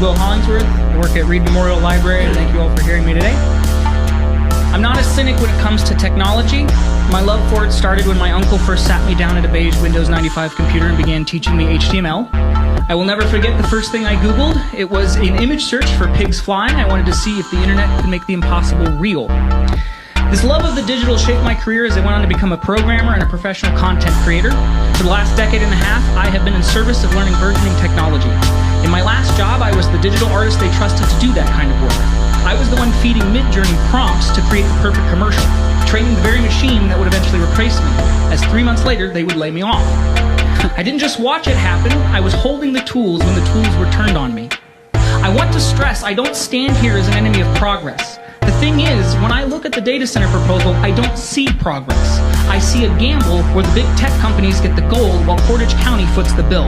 Will Hollingsworth. I work at Reed Memorial Library, and thank you all for hearing me today. I'm not a cynic when it comes to technology. My love for it started when my uncle first sat me down at a beige Windows 95 computer and began teaching me HTML. I will never forget the first thing I Googled. It was an image search for pigs flying. I wanted to see if the internet could make the impossible real. This love of the digital shaped my career as I went on to become a programmer and a professional content creator. For the last decade and a half, I have been in service of learning burgeoning technology. In my last job, I was the digital artist they trusted to do that kind of work. I was the one feeding Mid-Journey prompts to create the perfect commercial, training the very machine that would eventually replace me, as 3 months later, they would lay me off. I didn't just watch it happen, I was holding the tools when the tools were turned on me. I want to stress, I don't stand here as an enemy of progress. The thing is, when I look at the data center proposal, I don't see progress. I see a gamble where the big tech companies get the gold while Portage County foots the bill.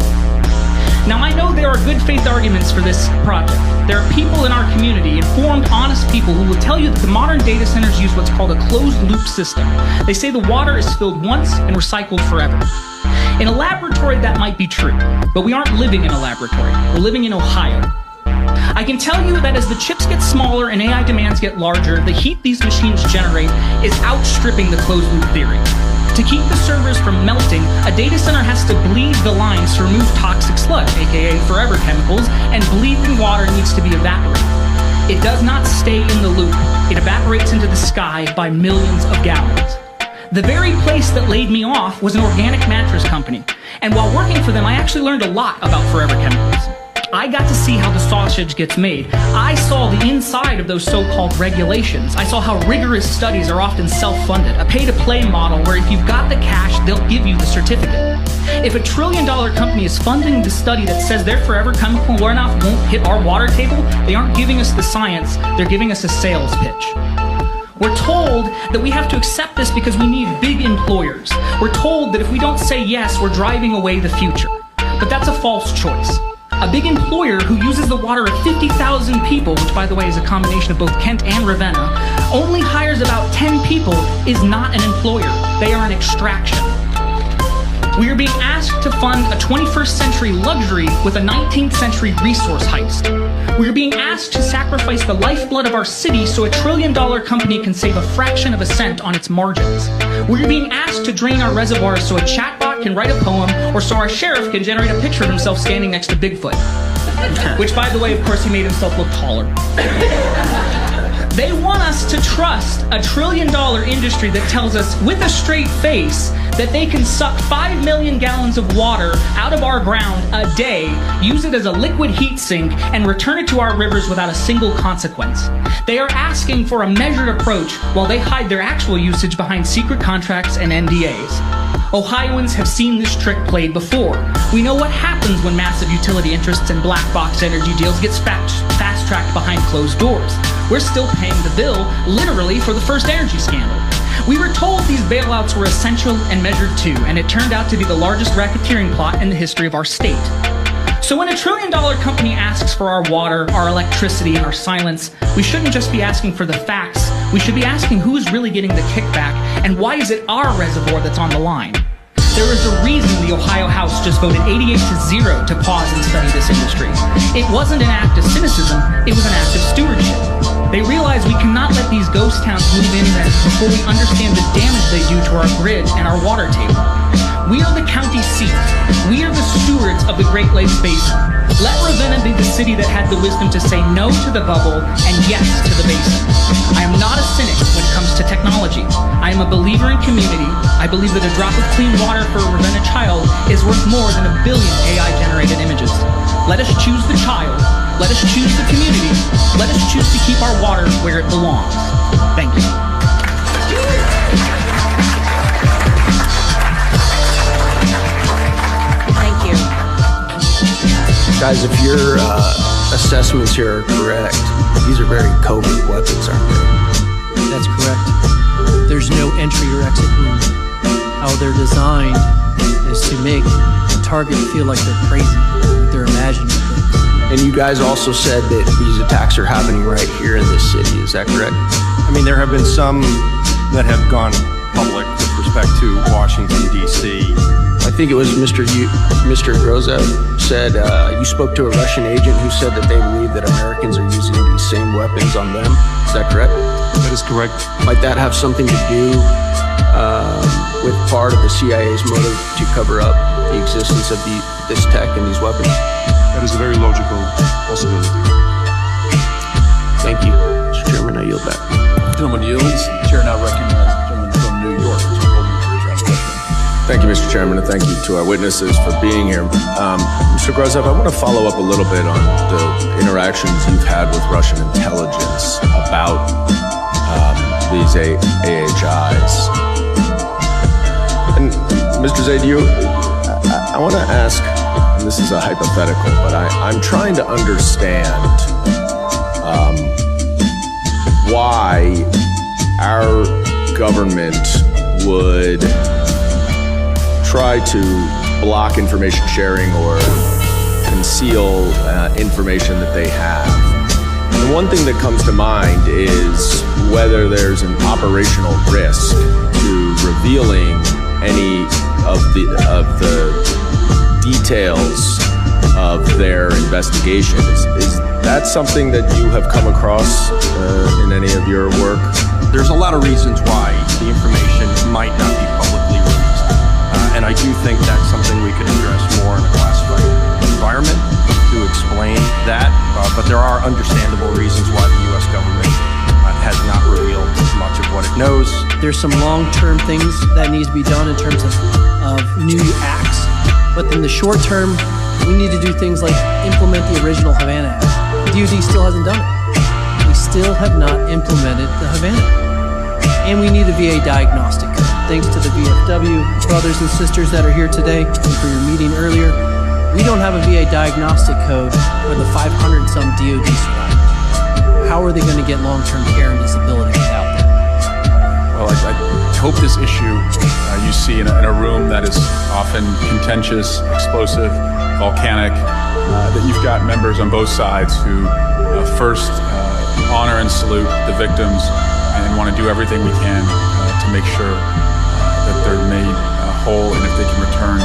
Now, I know there are good faith arguments for this project. There are people in our community, informed, honest people, who will tell you that the modern data centers use what's called a closed-loop system. They say the water is filled once and recycled forever. In a laboratory, that might be true, but we aren't living in a laboratory. We're living in Ohio. I can tell you that as the chips get smaller and AI demands get larger, the heat these machines generate is outstripping the closed-loop theory. To keep the servers from melting, a data center has to bleed the lines to remove toxic sludge, aka forever chemicals, and bleeding water needs to be evaporated. It does not stay in the loop. It evaporates into the sky by millions of gallons. The very place that laid me off was an organic mattress company, and while working for them, I actually learned a lot about forever chemicals. I got to see how the sausage gets made. I saw the inside of those so-called regulations. I saw how rigorous studies are often self-funded, a pay-to-play model where if you've got the cash, they'll give you the certificate. If $1 trillion company is funding the study that says their forever chemical runoff won't hit our water table, they aren't giving us the science, they're giving us a sales pitch. We're told that we have to accept this because we need big employers. We're told that if we don't say yes, we're driving away the future. But that's a false choice. A big employer who uses the water of 50,000 people, which by the way is a combination of both Kent and Ravenna, only hires about 10 people is not an employer. They are an extraction. We are being asked to fund a 21st century luxury with a 19th century resource heist. We are being asked to sacrifice the lifeblood of our city so $1 trillion company can save a fraction of a cent on its margins. We are being asked to drain our reservoirs so a chatbot can write a poem or so our sheriff can generate a picture of himself standing next to Bigfoot. Which, by the way, of course, he made himself look taller. They want us to trust a $1 trillion industry that tells us with a straight face that they can suck 5 million gallons of water out of our ground a day, use it as a liquid heat sink, and return it to our rivers without a single consequence. They are asking for a measured approach while they hide their actual usage behind secret contracts and NDAs. Ohioans have seen this trick played before. We know what happens when massive utility interests and black box energy deals gets fast-tracked behind closed doors. We're still paying the bill, literally, for the first energy scandal. We were told these bailouts were essential and measured too, and it turned out to be the largest racketeering plot in the history of our state. So when $1 trillion company asks for our water, our electricity, and our silence, we shouldn't just be asking for the facts. We should be asking who's really getting the kickback, and why is it our reservoir that's on the line? There is a reason the Ohio House just voted 88-0 to pause and study this industry. It wasn't an act of cynicism, it was an act of stewardship. They realized we cannot let these ghost towns move in then before we understand the damage they do to our grid and our water table. We are the county seat. We are the stewards of the Great Lakes Basin. Let Ravenna be the city that had the wisdom to say no to the bubble and yes to the basin. I am not a cynic when it comes to technology. I am a believer in community. I believe that a drop of clean water for a Ravenna child is worth more than 1 billion AI-generated images. Let us choose the child. Let us choose the community. Let us choose to keep our water where it belongs. Thank you. Thank you. Guys, if your assessments here are correct, these are very covert weapons, aren't they? That's correct. There's no entry or exit wound. How they're designed is to make the target feel like they're crazy, like they're imagining things. And you guys also said that these attacks are happening right here in this city. Is that correct? I mean, there have been some that have gone public with respect respect to Washington, D.C. I think it was Mr. Groza said you spoke to a Russian agent who said that they believe that Americans are using these same weapons on them. Is that correct? That is correct. Might that have something to do with part of the CIA's motive to cover up the existence of this tech and these weapons? That is a very logical possibility. Thank you. Mr. Chairman, I yield back. Gentleman yields. The chair now recognizes the gentleman from New York, Mr. Goldman, for his round of questioning. Thank you, Mr. Chairman, and thank you to our witnesses for being here. Mr. Grozov, I want to follow up a little bit on the interactions you've had with Russian intelligence about these AHIs. And Mr. Zaid, I want to ask, and this is a hypothetical, but I'm trying to understand why our government would try to block information sharing or conceal information that they have. The one thing that comes to mind is whether there's an operational risk to revealing any of the details of their investigation. Is that something that you have come across in any of your work? There's a lot of reasons why the information might not be publicly released. And I do think that's something we could address more in a classified environment to explain that. But there are understandable reasons why the U.S. government has not revealed much of what it knows. There's some long-term things that need to be done in terms of new acts. But in the short term, we need to do things like implement the original Havana Act. DoD still hasn't done it. We still have not implemented the Havana Act. And we need a VA diagnostic code. Thanks to the VFW brothers and sisters that are here today and for your meeting earlier, we don't have a VA diagnostic code for the 500-some DoD survivors. How are they going to get long-term care and disability without that? Well, I hope this issue you see in a room that is often contentious, explosive, volcanic, that you've got members on both sides who first honor and salute the victims and want to do everything we can to make sure that they're made whole, and if they can return